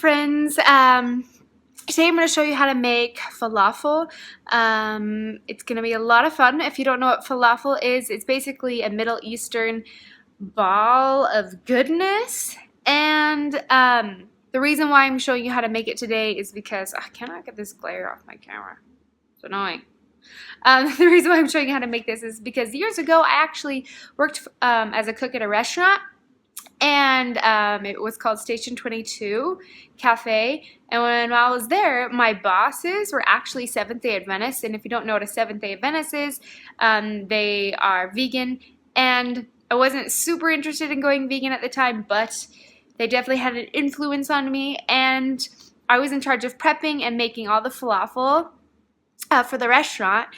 friends. Today I'm going to show you how to make falafel. It's going to be a lot of fun. If you don't know what falafel is, it's basically a Middle Eastern ball of goodness. And the reason why I'm showing you how to make it today is because I cannot get this glare off my camera. It's annoying. The reason why I'm showing you how to make this is because years ago I actually worked as a cook at a restaurant. And it was called Station 22 Cafe. And when I was there, my bosses were actually Seventh-day Adventists. And if you don't know what a Seventh-day Adventist is, they are vegan. And I wasn't super interested in going vegan at the time, but they definitely had an influence on me. And I was in charge of prepping and making all the falafel for the restaurant.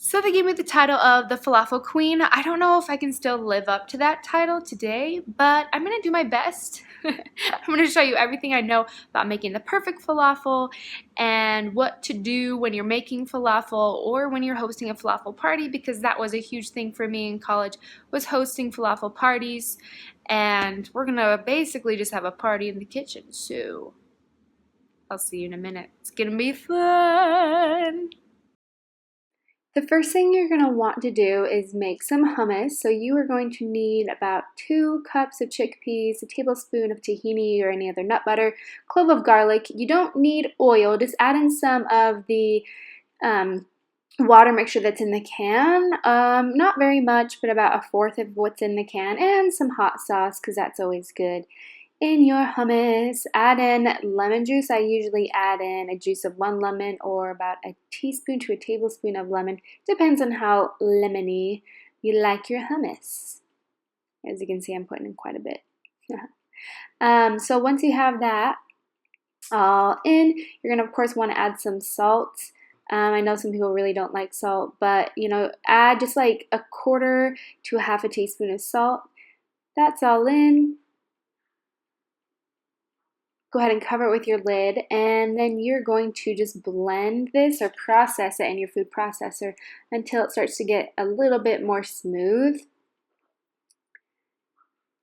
So they gave me the title of the Falafel Queen. I don't know if I can still live up to that title today, but I'm going to do my best. I'm going to show you everything I know about making the perfect falafel and what to do when you're making falafel or when you're hosting a falafel party, because that was a huge thing for me in college, was hosting falafel parties. And we're going to basically just have a party in the kitchen. So I'll see you in a minute. It's going to be fun. The first thing you're going to want to do is make some hummus. So you are going to need about 2 cups of chickpeas, a tablespoon of tahini or any other nut butter, clove of garlic. You don't need oil. Just add in some of the water mixture that's in the can. Not very much, but about 1/4 of what's in the can, and some hot sauce because that's always good. In your hummus, add in lemon juice. I usually add in a juice of 1 lemon or about a teaspoon to a tablespoon of lemon. Depends on how lemony you like your hummus. As you can see, I'm putting in quite a bit. So once you have that all in, you're going to, of course, want to add some salt. I know some people really don't like salt, but, add just like 1/4 to 1/2 teaspoon of salt. That's all in. Go ahead and cover it with your lid, and then you're going to just blend this or process it in your food processor until it starts to get a little bit more smooth.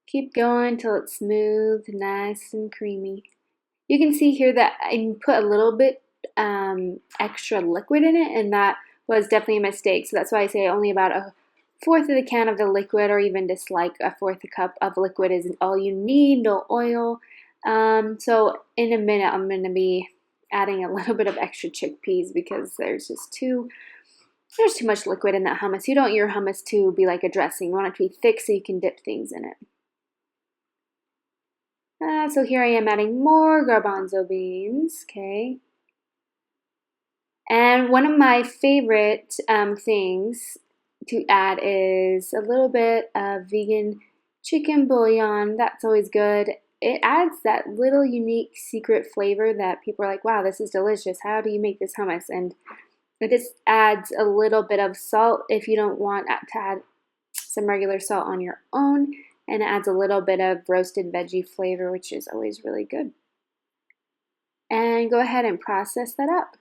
Keep going until it's smooth, nice and creamy. You can see here that I put a little bit extra liquid in it, and that was definitely a mistake. So that's why I say only about 1/4 of the can of the liquid, or even just like 1/4 cup of liquid is all you need, no oil. So in a minute, I'm going to be adding a little bit of extra chickpeas because there's too much liquid in that hummus. You don't want your hummus to be like a dressing. You want it to be thick so you can dip things in it. So here I am adding more garbanzo beans, okay. And one of my favorite things to add is a little bit of vegan chicken bouillon. That's always good. It adds that little unique secret flavor that people are like, wow, this is delicious. How do you make this hummus? And it just adds a little bit of salt if you don't want to add some regular salt on your own. And it adds a little bit of roasted veggie flavor, which is always really good. And go ahead and process that up.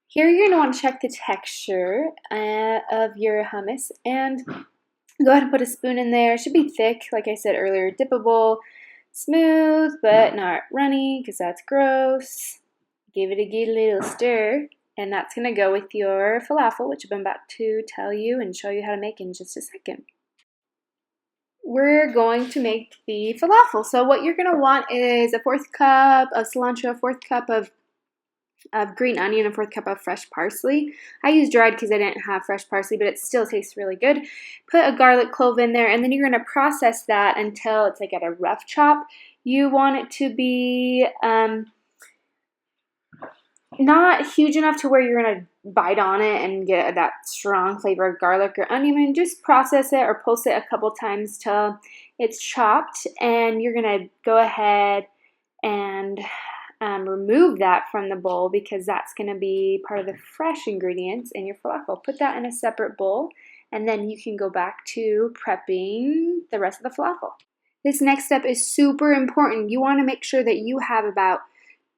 Here you're going to want to check the texture of your hummus, and go ahead and put a spoon in there. It should be thick, like I said earlier, dippable, smooth, but not runny because that's gross. Give it a good little stir, and that's going to go with your falafel, which I'm about to tell you and show you how to make in just a second. We're going to make the falafel. So what you're going to want is 1/4 cup of cilantro, 1/4 cup of green onion, 1/4 cup of fresh parsley. I use dried because I didn't have fresh parsley, but it still tastes really good. Put a garlic clove in there, and then you're going to process that until it's like at a rough chop. You want it to be not huge enough to where you're going to bite on it and get that strong flavor of garlic or onion. Just process it or pulse it a couple times till it's chopped, and you're going to go ahead and remove that from the bowl because that's going to be part of the fresh ingredients in your falafel. Put that in a separate bowl, and then you can go back to prepping the rest of the falafel. This next step is super important. You want to make sure that you have about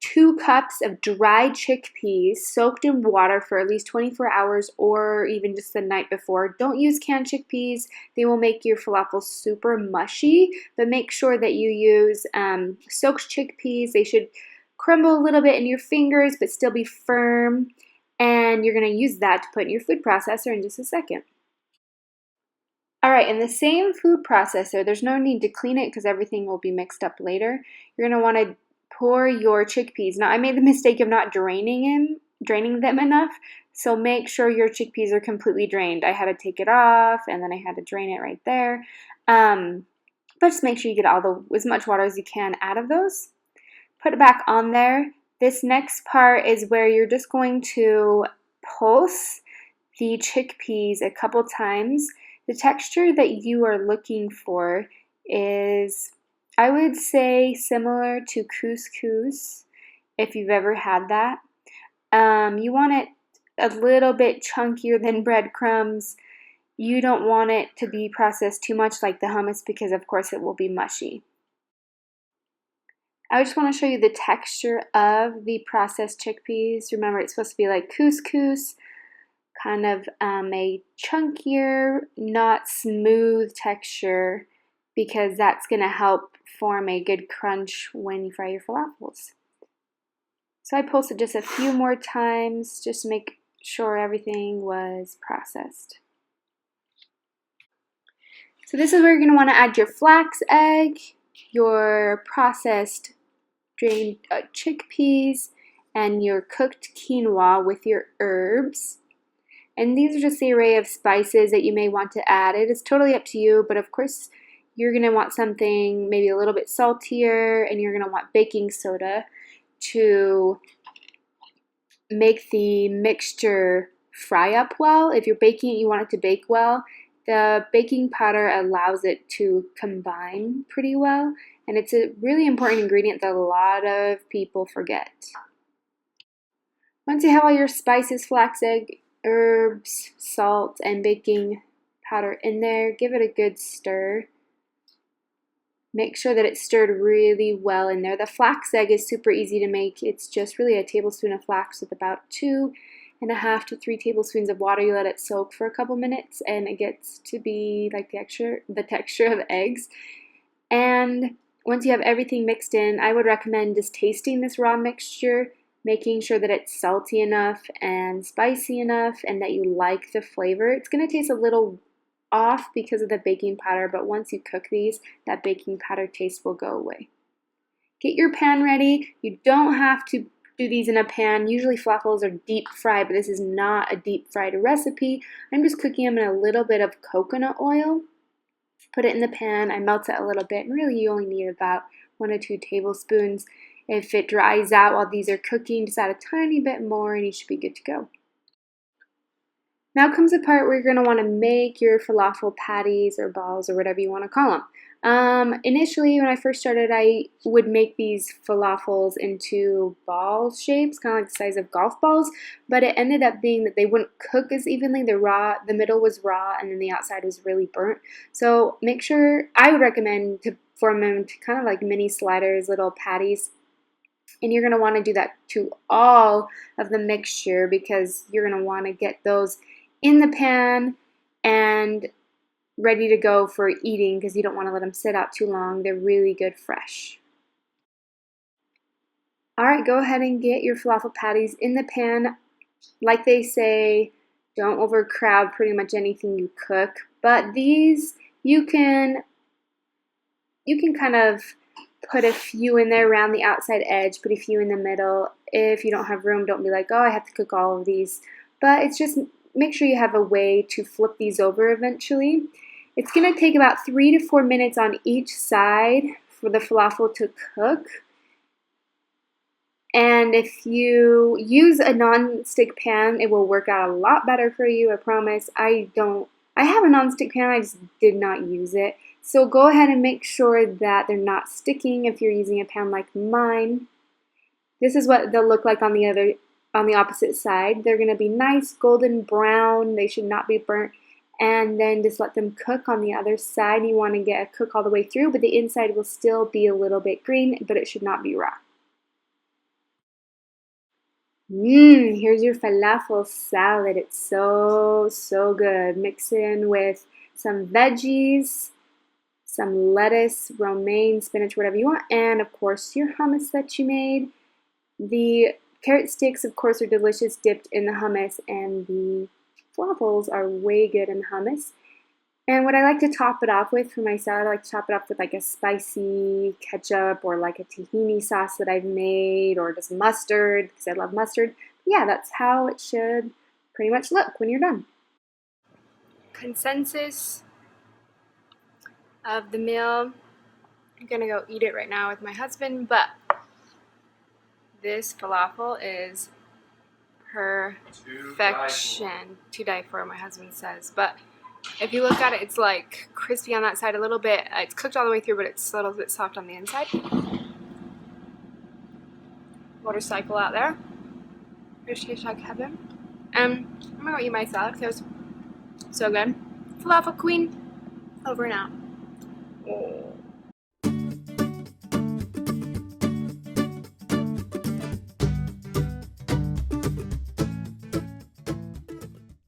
2 cups of dried chickpeas soaked in water for at least 24 hours or even just the night before. Don't use canned chickpeas. They will make your falafel super mushy, but make sure that you use soaked chickpeas. They should crumble a little bit in your fingers but still be firm, and you're going to use that to put in your food processor in just a second. All right, in the same food processor, there's no need to clean it because everything will be mixed up later. You're going to want to pour your chickpeas. Now, I made the mistake of not draining them enough, so make sure your chickpeas are completely drained. I had to take it off, and then I had to drain it right there. But just make sure you get as much water as you can out of those. Put it back on there. This next part is where you're just going to pulse the chickpeas a couple times. The texture that you are looking for is, I would say, similar to couscous, if you've ever had that. You want it a little bit chunkier than breadcrumbs. You don't want it to be processed too much like the hummus because, of course, it will be mushy. I just want to show you the texture of the processed chickpeas. Remember, it's supposed to be like couscous, kind of a chunkier, not smooth texture, because that's going to help form a good crunch when you fry your falafels. So I pulsed it just a few more times just to make sure everything was processed. So this is where you're going to want to add your flax egg, your processed drained chickpeas, and your cooked quinoa with your herbs. And these are just the array of spices that you may want to add. It is totally up to you, but of course you're going to want something maybe a little bit saltier, and you're going to want baking soda to make the mixture fry up well. If you're baking it, you want it to bake well. The baking powder allows it to combine pretty well, and it's a really important ingredient that a lot of people forget. Once you have all your spices, flax egg, herbs, salt, and baking powder in there, give it a good stir. Make sure that it's stirred really well in there. The flax egg is super easy to make. It's just really a tablespoon of flax with about 2.5 to 3 tablespoons of water. You let it soak for a couple minutes, and it gets to be like the texture of eggs. And once you have everything mixed in, I would recommend just tasting this raw mixture, making sure that it's salty enough and spicy enough and that you like the flavor. It's going to taste a little off because of the baking powder, but once you cook these, that baking powder taste will go away. Get your pan ready. You don't have to do these in a pan. Usually falafels are deep fried, but this is not a deep fried recipe. I'm just cooking them in a little bit of coconut oil. Put it in the pan. I melt it a little bit, and really you only need about 1 or 2 tablespoons. If it dries out while these are cooking, just add a tiny bit more and you should be good to go. Now comes the part where you're going to want to make your falafel patties or balls or whatever you want to call them. Initially, when I first started, I would make these falafels into ball shapes, kind of like the size of golf balls, but it ended up being that they wouldn't cook as evenly. The middle was raw, and then the outside was really burnt. So make sure, I would recommend to form them into kind of like mini sliders, little patties. And you're going to want to do that to all of the mixture because you're going to want to get those in the pan and ready to go for eating because you don't want to let them sit out too long. They're really good fresh. Alright, go ahead and get your falafel patties in the pan. Like they say, don't overcrowd pretty much anything you cook. But these, you can kind of put a few in there around the outside edge, put a few in the middle. If you don't have room, don't be like, oh, I have to cook all of these. But it's just, make sure you have a way to flip these over eventually. It's going to take about 3 to 4 minutes on each side for the falafel to cook. And if you use a non-stick pan, it will work out a lot better for you, I promise. I have a non-stick pan, I just did not use it. So go ahead and make sure that they're not sticking if you're using a pan like mine. This is what they'll look like on the opposite side. They're going to be nice golden brown. They should not be burnt. And then just let them cook on the other side. You want to get a cook all the way through, but the inside will still be a little bit green, but it should not be raw. Here's your falafel salad. It's so, so good. Mix it in with some veggies, some lettuce, romaine, spinach, whatever you want, and of course your hummus that you made. The carrot sticks, of course, are delicious dipped in the hummus, and the falafels are way good in the hummus. And what I like to top it off with for my salad, I like to top it off with like a spicy ketchup or like a tahini sauce that I've made, or just mustard because I love mustard. Yeah, that's how it should pretty much look when you're done. Consensus of the meal. I'm gonna go eat it right now with my husband, but this falafel is perfection. To die for, my husband says. But if you look at it, it's like crispy on that side a little bit. It's cooked all the way through, but it's a little bit soft on the inside. Motorcycle out there. Here's hashtag heaven. I'm gonna go eat my salad because it was so good. Falafel queen, over and out.